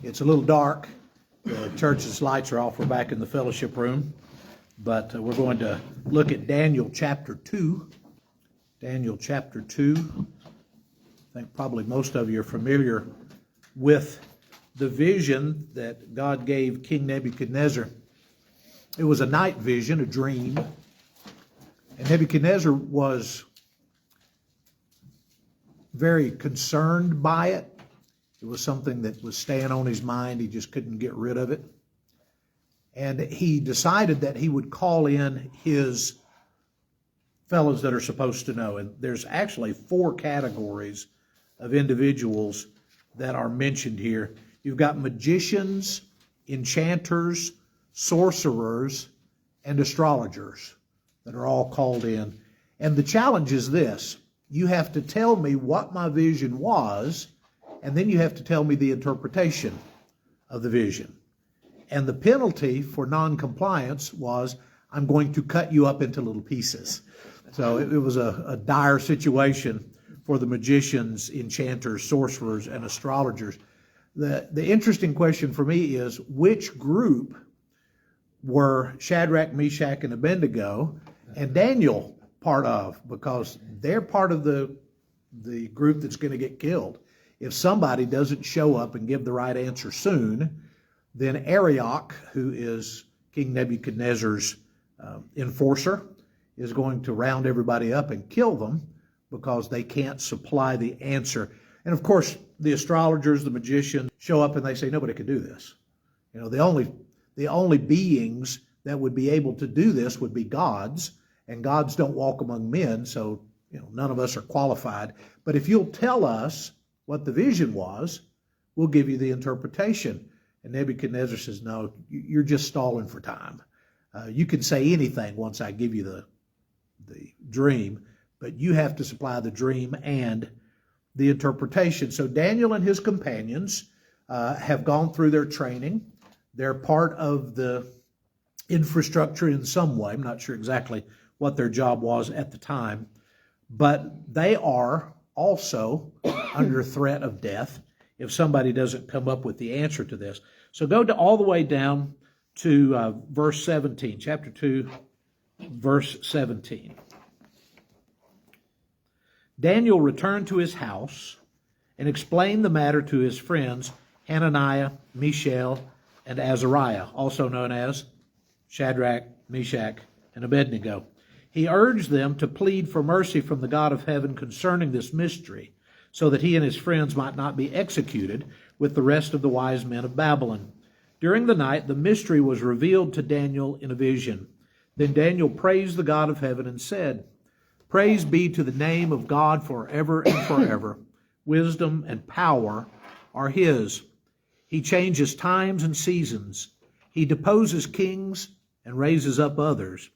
It's a little dark. The church's lights are off. We're back in the fellowship room. But we're going to look at Daniel chapter 2. Daniel chapter 2. I think probably most of you are familiar with the vision that God gave King Nebuchadnezzar. It was a night vision, a dream. And Nebuchadnezzar was very concerned by it. It was something that was staying on his mind. He just couldn't get rid of it. And he decided that he would call in his fellows that are supposed to know. And there's actually 4 categories of individuals that are mentioned here. You've got magicians, enchanters, sorcerers, and astrologers that are all called in. And the challenge is this. You have to tell me what my vision was, and then you have to tell me the interpretation of the vision. And the penalty for non-compliance was, I'm going to cut you up into little pieces. So it was a dire situation for the magicians, enchanters, sorcerers, and astrologers. The interesting question for me is, which group were Shadrach, Meshach, and Abednego and Daniel part of? Because they're part of the group that's going to get killed. If somebody doesn't show up and give the right answer soon, then Arioch, who is King Nebuchadnezzar's enforcer, is going to round everybody up and kill them because they can't supply the answer. And of course, the astrologers, the magicians show up and they say, nobody can do this. You know, the only beings that would be able to do this would be gods, and gods don't walk among men, so none of us are qualified. But if you'll tell us what the vision was, we'll give you the interpretation. And Nebuchadnezzar says, no, you're just stalling for time. You can say anything once I give you the dream, but you have to supply the dream and the interpretation. So Daniel and his companions have gone through their training. They're part of the infrastructure in some way. I'm not sure exactly what their job was at the time, but they are also under threat of death if somebody doesn't come up with the answer to this. So go all the way down to verse 17, chapter 2, verse 17. Daniel returned to his house and explained the matter to his friends Hananiah, Mishael, and Azariah, also known as Shadrach, Meshach, and Abednego. He urged them to plead for mercy from the God of heaven concerning this mystery, so that he and his friends might not be executed with the rest of the wise men of Babylon. During the night, the mystery was revealed to Daniel in a vision. Then Daniel praised the God of heaven and said, Praise be to the name of God forever and forever. Wisdom and power are his. He changes times and seasons. He deposes kings and raises up others.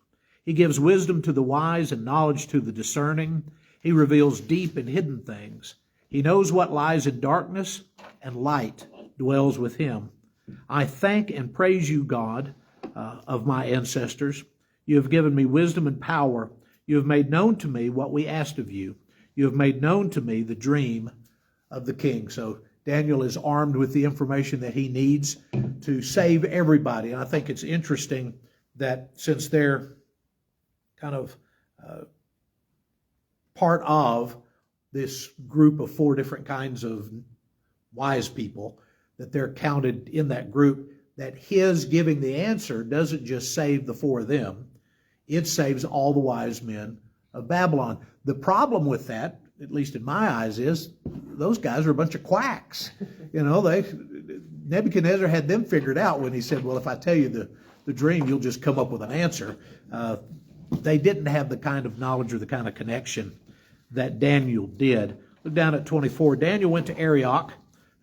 He gives wisdom to the wise and knowledge to the discerning. He reveals deep and hidden things. He knows what lies in darkness, and light dwells with him. I thank and praise you, God, of my ancestors. You have given me wisdom and power. You have made known to me what we asked of you. You have made known to me the dream of the king. So Daniel is armed with the information that he needs to save everybody. And I think it's interesting that since they're kind of part of this group of 4 different kinds of wise people, that they're counted in that group, that his giving the answer doesn't just save the 4 of them, it saves all the wise men of Babylon. The problem with that, at least in my eyes, is those guys are a bunch of quacks. Nebuchadnezzar had them figured out when he said, well, if I tell you the dream, you'll just come up with an answer. They didn't have the kind of knowledge or the kind of connection that Daniel did. Look down at 24. Daniel went to Arioch,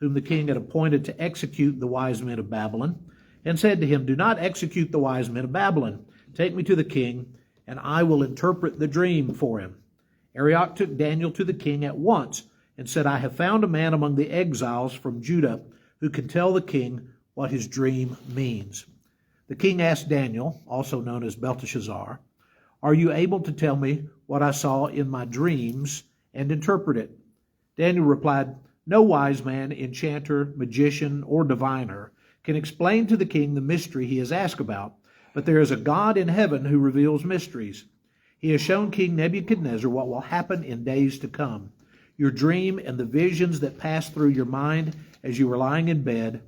whom the king had appointed to execute the wise men of Babylon, and said to him, Do not execute the wise men of Babylon. Take me to the king, and I will interpret the dream for him. Arioch took Daniel to the king at once and said, I have found a man among the exiles from Judah who can tell the king what his dream means. The king asked Daniel, also known as Belteshazzar, Are you able to tell me what I saw in my dreams and interpret it? Daniel replied, No wise man, enchanter, magician, or diviner can explain to the king the mystery he has asked about, but there is a God in heaven who reveals mysteries. He has shown King Nebuchadnezzar what will happen in days to come. Your dream and the visions that pass through your mind as you were lying in bed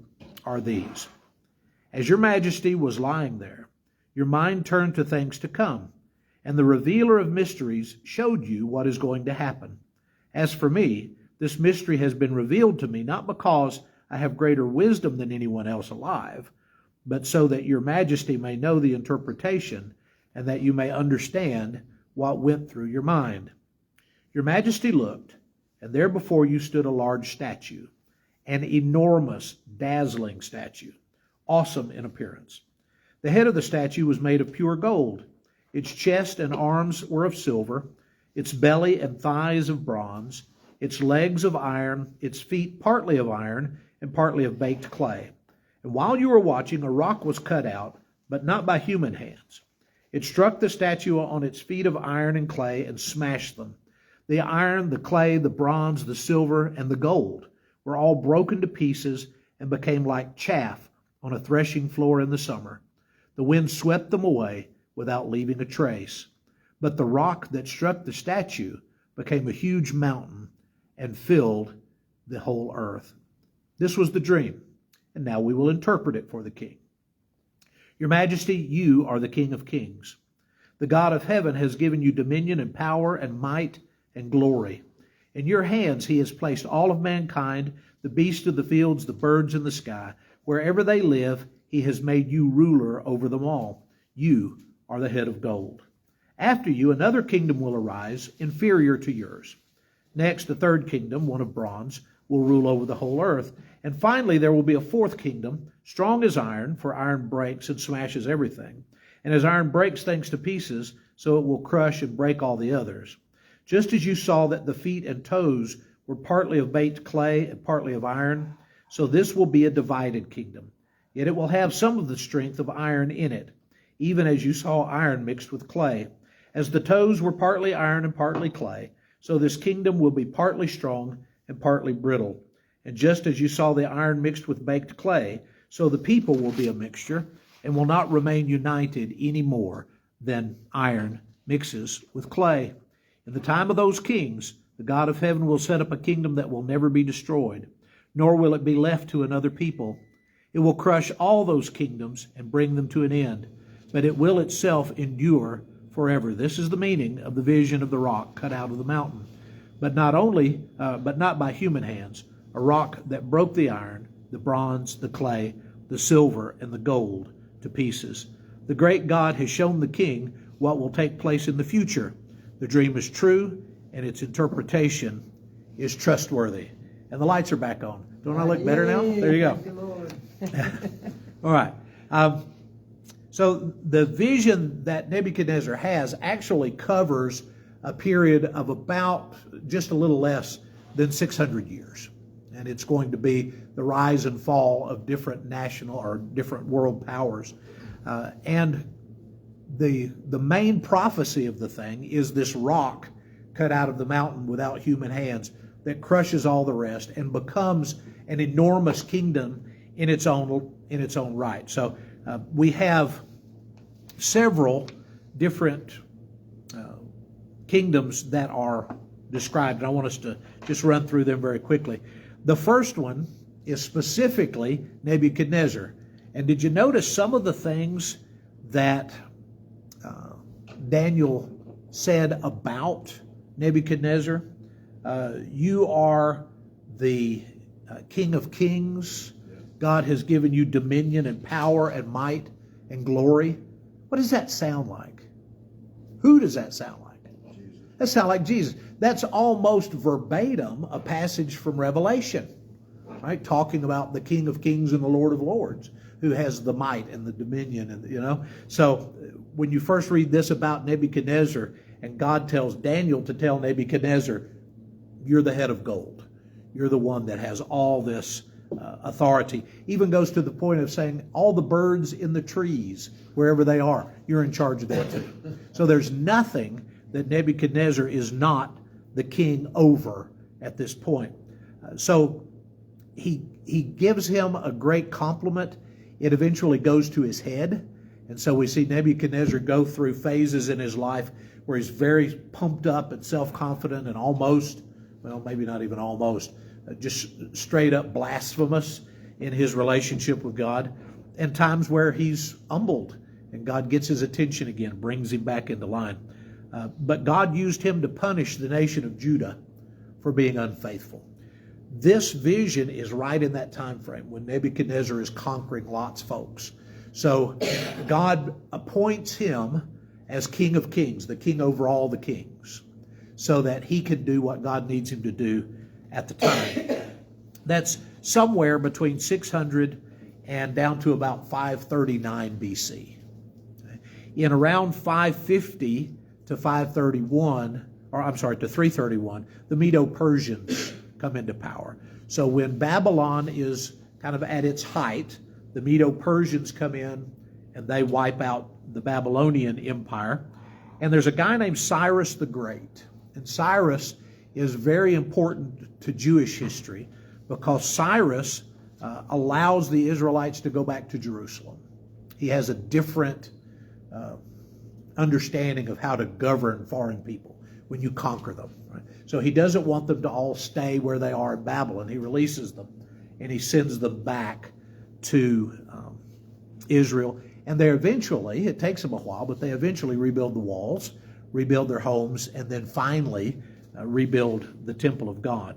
are these. As your majesty was lying there, your mind turned to things to come, and the revealer of mysteries showed you what is going to happen. As for me, this mystery has been revealed to me not because I have greater wisdom than anyone else alive, but so that your majesty may know the interpretation and that you may understand what went through your mind. Your majesty looked, and there before you stood a large statue, an enormous, dazzling statue, awesome in appearance. The head of the statue was made of pure gold. Its chest and arms were of silver, its belly and thighs of bronze, its legs of iron, its feet partly of iron and partly of baked clay. And while you were watching, a rock was cut out, but not by human hands. It struck the statue on its feet of iron and clay and smashed them. The iron, the clay, the bronze, the silver, and the gold were all broken to pieces and became like chaff on a threshing floor in the summer. The wind swept them away without leaving a trace. But the rock that struck the statue became a huge mountain and filled the whole earth. This was the dream, and now we will interpret it for the king. Your Majesty, you are the King of Kings. The God of heaven has given you dominion and power and might and glory. In your hands he has placed all of mankind, the beasts of the fields, the birds in the sky. Wherever they live, he has made you ruler over them all. You are the head of gold. After you, another kingdom will arise, inferior to yours. Next, a third kingdom, one of bronze, will rule over the whole earth. And finally, there will be a fourth kingdom, strong as iron, for iron breaks and smashes everything. And as iron breaks things to pieces, so it will crush and break all the others. Just as you saw that the feet and toes were partly of baked clay and partly of iron, so this will be a divided kingdom. Yet it will have some of the strength of iron in it, even as you saw iron mixed with clay. As the toes were partly iron and partly clay, so this kingdom will be partly strong and partly brittle. And just as you saw the iron mixed with baked clay, so the people will be a mixture and will not remain united any more than iron mixes with clay. In the time of those kings, the God of heaven will set up a kingdom that will never be destroyed, nor will it be left to another people. It will crush all those kingdoms and bring them to an end, but it will itself endure forever. This is the meaning of the vision of the rock cut out of the mountain, but not by human hands, a rock that broke the iron, the bronze, the clay, the silver, and the gold to pieces. The great God has shown the king what will take place in the future. The dream is true, and its interpretation is trustworthy. And the lights are back on. Don't I look better now? There you go. All right. So the vision that Nebuchadnezzar has actually covers a period of about just a little less than 600 years. And it's going to be the rise and fall of different national or different world powers. And the main prophecy of the thing is this rock cut out of the mountain without human hands that crushes all the rest and becomes an enormous kingdom in its own right. So we have several different kingdoms that are described, and I want us to just run through them very quickly. The first one is specifically Nebuchadnezzar. And did you notice some of the things that Daniel said about Nebuchadnezzar? You are the King of Kings. God has given you dominion and power and might and glory. What does that sound like? Who does that sound like? That sounds like Jesus. That's almost verbatim a passage from Revelation, right? Talking about the King of Kings and the Lord of Lords, who has the might and the dominion, and So when you first read this about Nebuchadnezzar, and God tells Daniel to tell Nebuchadnezzar, you're the head of gold. You're the one that has all this authority. Even goes to the point of saying all the birds in the trees, wherever they are, you're in charge of that too. So there's nothing that Nebuchadnezzar is not the king over at this point. So he gives him a great compliment. It eventually goes to his head. And so we see Nebuchadnezzar go through phases in his life where he's very pumped up and self-confident and almost, well, maybe not even almost, just straight up blasphemous in his relationship with God. And times where he's humbled and God gets his attention again, brings him back into line. But God used him to punish the nation of Judah for being unfaithful. This vision is right in that time frame when Nebuchadnezzar is conquering Lot's folks. So God appoints him as King of Kings, the king over all the kings, so that he can do what God needs him to do at the time. That's somewhere between 600 and down to about 539 BC. In around 550 to 531, or I'm sorry, to 331, the Medo-Persians come into power. So when Babylon is kind of at its height, the Medo-Persians come in and they wipe out the Babylonian Empire. And there's a guy named Cyrus the Great. And Cyrus is very important to Jewish history because Cyrus allows the Israelites to go back to Jerusalem. He has a different understanding of how to govern foreign people when you conquer them. Right? So he doesn't want them to all stay where they are in Babylon. He releases them and he sends them back to Israel. And they eventually, it takes them a while, but they eventually rebuild the walls, rebuild their homes, and then finally rebuild the temple of God.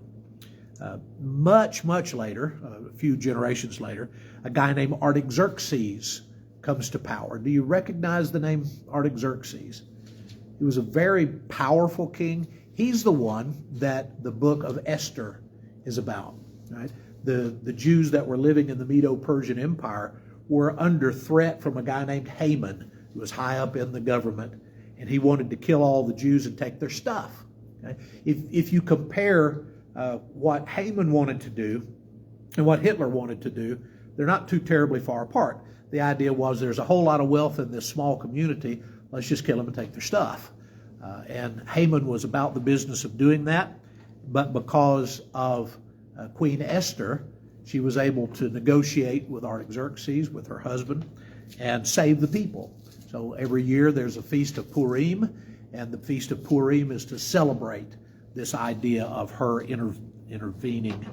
Much later, a few generations later, a guy named Artaxerxes comes to power. Do you recognize the name Artaxerxes? He was a very powerful king. He's the one that the book of Esther is about. Right? The Jews that were living in the Medo-Persian Empire were under threat from a guy named Haman, who was high up in the government, and he wanted to kill all the Jews and take their stuff. Okay? If you compare what Haman wanted to do and what Hitler wanted to do, they're not too terribly far apart. The idea was there's a whole lot of wealth in this small community, let's just kill them and take their stuff. And Haman was about the business of doing that, but because of Queen Esther, she was able to negotiate with Artaxerxes, with her husband, and save the people. So every year there's a Feast of Purim, and the Feast of Purim is to celebrate this idea of her intervening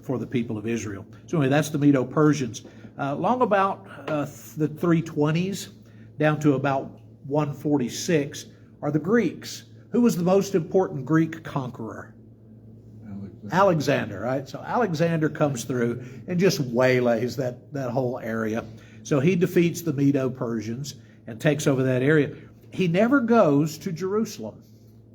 for the people of Israel. So anyway, that's the Medo-Persians. Long about the 320s down to about 146 are the Greeks. Who was the most important Greek conqueror? Alexander, right? So Alexander comes through and just waylays that whole area. So he defeats the Medo-Persians and takes over that area. He never goes to Jerusalem.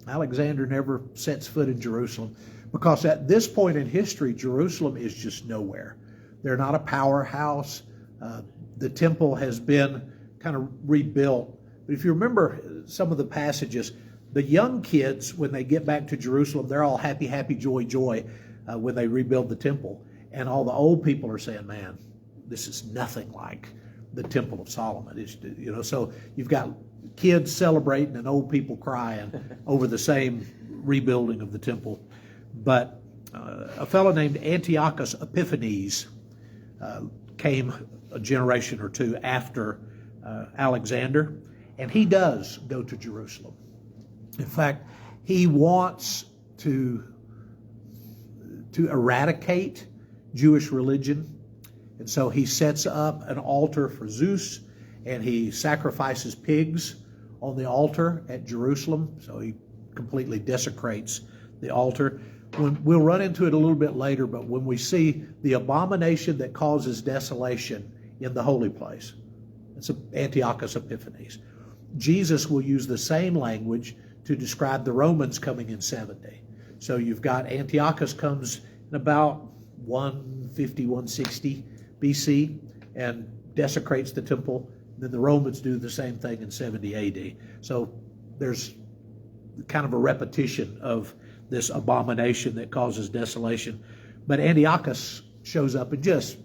Alexander never sets foot in Jerusalem because at this point in history, Jerusalem is just nowhere. They're not a powerhouse. The temple has been kind of rebuilt. But if you remember some of the passages, the young kids, when they get back to Jerusalem, they're all happy, happy, joy, joy when they rebuild the temple. And all the old people are saying, man, this is nothing like the Temple of Solomon. It's, so you've got kids celebrating and old people crying over the same rebuilding of the temple. But a fellow named Antiochus Epiphanes came a generation or two after Alexander, and he does go to Jerusalem. In fact, he wants to eradicate Jewish religion, and so he sets up an altar for Zeus, and he sacrifices pigs on the altar at Jerusalem, so he completely desecrates the altar. We'll run into it a little bit later, but when we see the abomination that causes desolation in the holy place, it's Antiochus Epiphanes. Jesus will use the same language to describe the Romans coming in 70. So you've got Antiochus comes in about 150, 160 BC and desecrates the temple. Then the Romans do the same thing in 70 AD. So there's kind of a repetition of this abomination that causes desolation. But Antiochus shows up and just,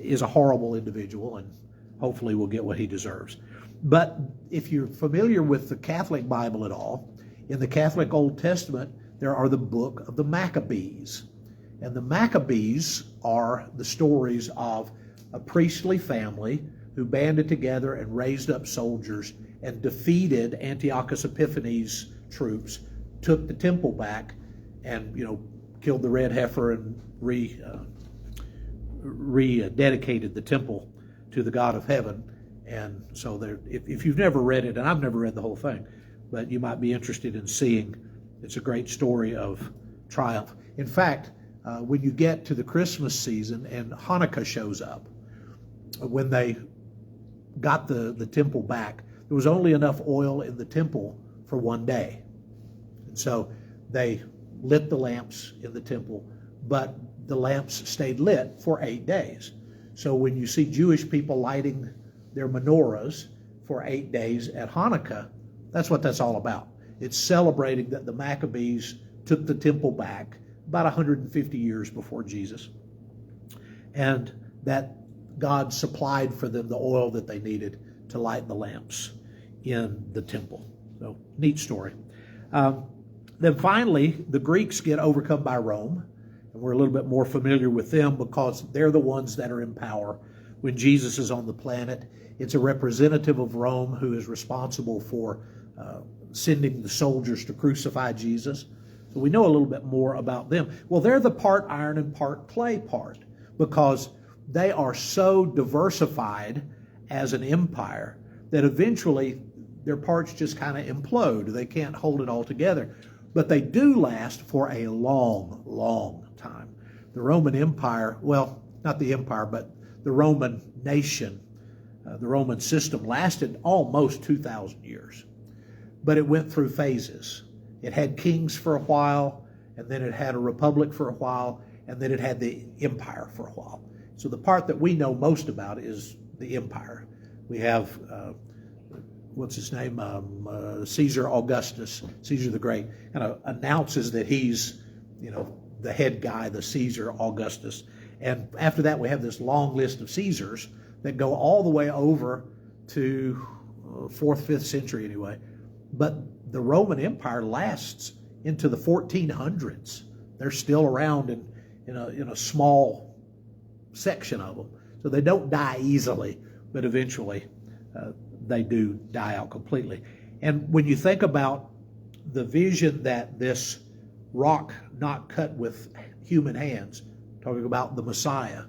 is a horrible individual, and hopefully will get what he deserves. But if you're familiar with the Catholic Bible at all, in the Catholic Old Testament, there are the book of the Maccabees. And the Maccabees are the stories of a priestly family who banded together and raised up soldiers and defeated Antiochus Epiphanes' troops, took the temple back, and killed the red heifer and rededicated the temple to the God of heaven. And so if you've never read it, and I've never read the whole thing, but you might be interested in seeing, it's a great story of triumph. In fact, when you get to the Christmas season and Hanukkah shows up, when they got the temple back, there was only enough oil in the temple for one day. And so they lit the lamps in the temple, but the lamps stayed lit for 8 days. So when you see Jewish people lighting their menorahs for 8 days at Hanukkah, that's what that's all about. It's celebrating that the Maccabees took the temple back about 150 years before Jesus, and that God supplied for them the oil that they needed to light the lamps in the temple. So, neat story. Then finally, the Greeks get overcome by Rome, and we're a little bit more familiar with them because they're the ones that are in power when Jesus is on the planet. It's a representative of Rome who is responsible for sending the soldiers to crucify Jesus. So we know a little bit more about them. Well, they're the part iron and part clay part, because they are so diversified as an empire that eventually their parts just kind of implode. They can't hold it all together. But they do last for a long, long time. The Roman Empire, well, not the empire, but the Roman nation, the Roman system lasted almost 2,000 years. But it went through phases. It had kings for a while, and then it had a republic for a while, and then it had the empire for a while. So the part that we know most about is the empire. We have, what's his name? Caesar Augustus, Caesar the Great, kind of announces that he's, the head guy, the Caesar Augustus. And after that, we have this long list of Caesars that go all the way over to 4th, 5th century anyway. But the Roman Empire lasts into the 1400s. They're still around in a small section of them. So they don't die easily, but eventually they do die out completely. And when you think about the vision that this rock not cut with human hands, talking about the Messiah,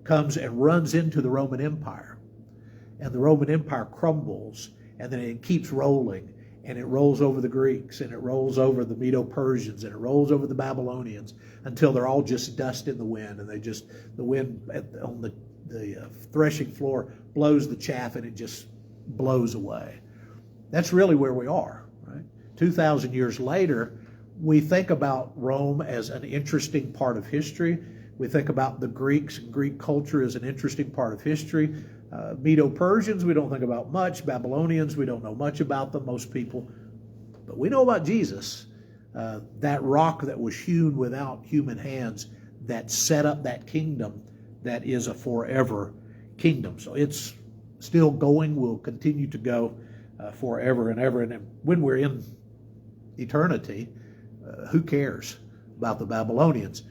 comes and runs into the Roman Empire, and the Roman Empire crumbles, and then it keeps rolling, and it rolls over the Greeks, and it rolls over the Medo-Persians, and it rolls over the Babylonians, until they're all just dust in the wind, and the wind on the threshing floor blows the chaff, and it just blows away. That's really where we are, right? 2,000 years later, we think about Rome as an interesting part of history. We think about the Greeks and Greek culture as an interesting part of history. Medo-Persians, we don't think about much. Babylonians, we don't know much about them, most people. But we know about Jesus, that rock that was hewn without human hands that set up that kingdom that is a forever kingdom. So it's still going, will continue to go forever and ever. And when we're in eternity, who cares about the Babylonians?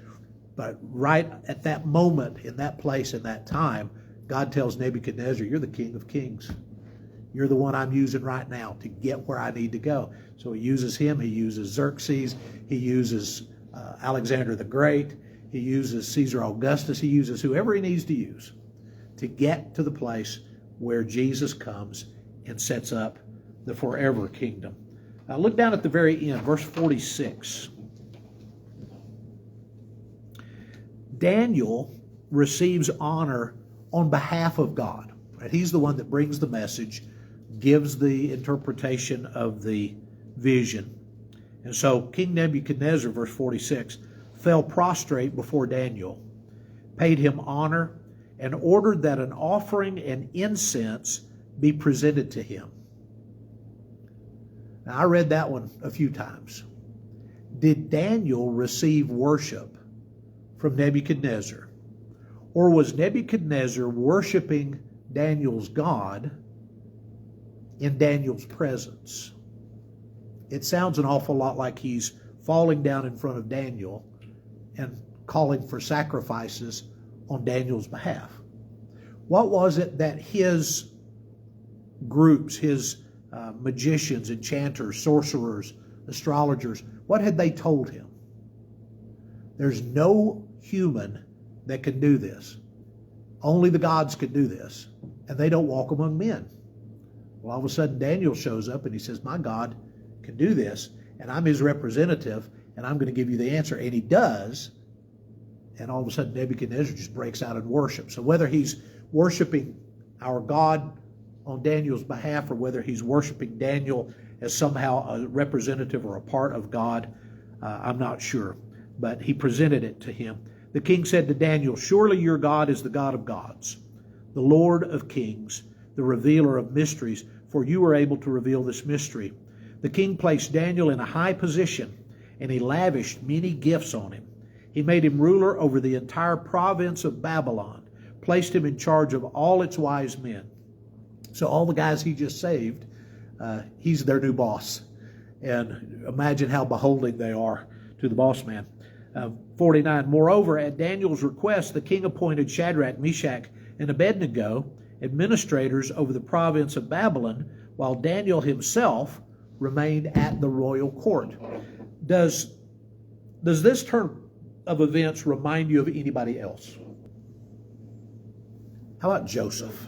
But right at that moment, in that place, in that time, God tells Nebuchadnezzar, you're the king of kings. You're the one I'm using right now to get where I need to go. So he uses him. He uses Xerxes. He uses Alexander the Great. He uses Caesar Augustus. He uses whoever he needs to use to get to the place where Jesus comes and sets up the forever kingdom. Now look down at the very end, verse 46. Daniel receives honor on behalf of God. Right? He's the one that brings the message, gives the interpretation of the vision. And so King Nebuchadnezzar, verse 46, fell prostrate before Daniel, paid him honor, and ordered that an offering and incense be presented to him. Now, I read that one a few times. Did Daniel receive worship from Nebuchadnezzar? Or was Nebuchadnezzar worshiping Daniel's God in Daniel's presence? It sounds an awful lot like he's falling down in front of Daniel and calling for sacrifices on Daniel's behalf. What was it that his groups, his magicians, enchanters, sorcerers, astrologers, what had they told him? There's no human that can do this. Only the gods can do this, and they don't walk among men. Well, all of a sudden Daniel shows up and he says, my God can do this, and I'm his representative, and I'm going to give you the answer. And he does, and all of a sudden Nebuchadnezzar just breaks out in worship. So whether he's worshiping our God on Daniel's behalf or whether he's worshiping Daniel as somehow a representative or a part of God, I'm not sure. But he presented it to him. The king said to Daniel, surely your God is the God of gods, the Lord of kings, the revealer of mysteries, for you are able to reveal this mystery. The king placed Daniel in a high position, and he lavished many gifts on him. He made him ruler over the entire province of Babylon, placed him in charge of all its wise men. So all the guys he just saved, he's their new boss. And imagine how beholding they are to the boss man. 49, moreover, at Daniel's request, the king appointed Shadrach, Meshach, and Abednego administrators over the province of Babylon, while Daniel himself remained at the royal court. Does this turn of events remind you of anybody else? How about Joseph?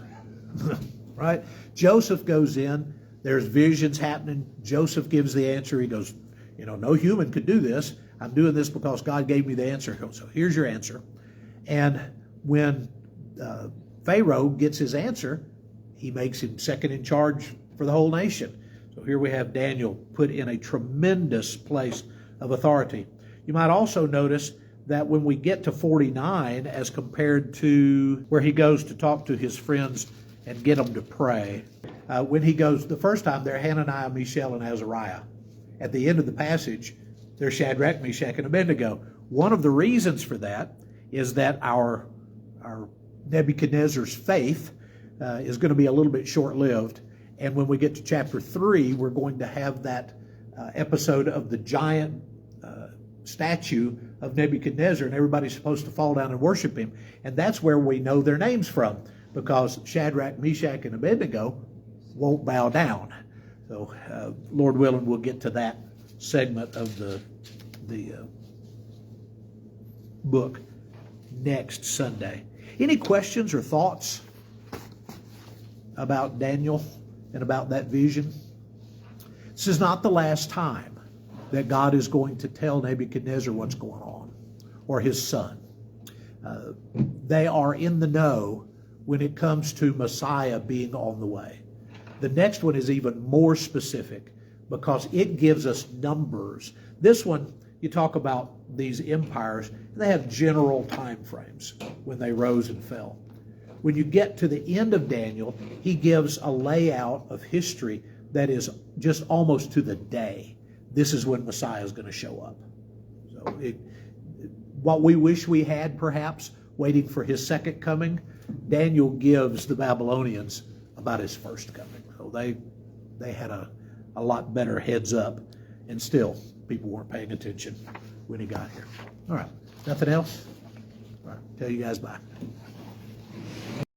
Right? Joseph goes in, there's visions happening. Joseph gives the answer. He goes, no human could do this. I'm doing this because God gave me the answer. So here's your answer. And when Pharaoh gets his answer, he makes him second in charge for the whole nation. So here we have Daniel put in a tremendous place of authority. You might also notice that when we get to 49, as compared to where he goes to talk to his friends and get them to pray, when he goes the first time, they're Hananiah, Mishael, and Azariah. At the end of the passage, they're Shadrach, Meshach, and Abednego. One of the reasons for that is that our Nebuchadnezzar's faith is going to be a little bit short-lived. And when we get to chapter 3, we're going to have that episode of the giant statue of Nebuchadnezzar, and everybody's supposed to fall down and worship him. And that's where we know their names from, because Shadrach, Meshach, and Abednego won't bow down. So, Lord willing, we'll get to that segment of the book next Sunday. Any questions or thoughts about Daniel and about that vision? This is not the last time that God is going to tell Nebuchadnezzar what's going on, or his son. They are in the know when it comes to Messiah being on the way. The next one is even more specific because it gives us numbers. This one, you talk about these empires, they have general time frames when they rose and fell. When you get to the end of Daniel, he gives a layout of history that is just almost to the day. This is when Messiah is going to show up. So what we wish we had, perhaps, waiting for his second coming, Daniel gives the Babylonians about his first coming. So they had a lot better heads up, and still people weren't paying attention when he got here. All right, nothing else? All right, tell you guys bye.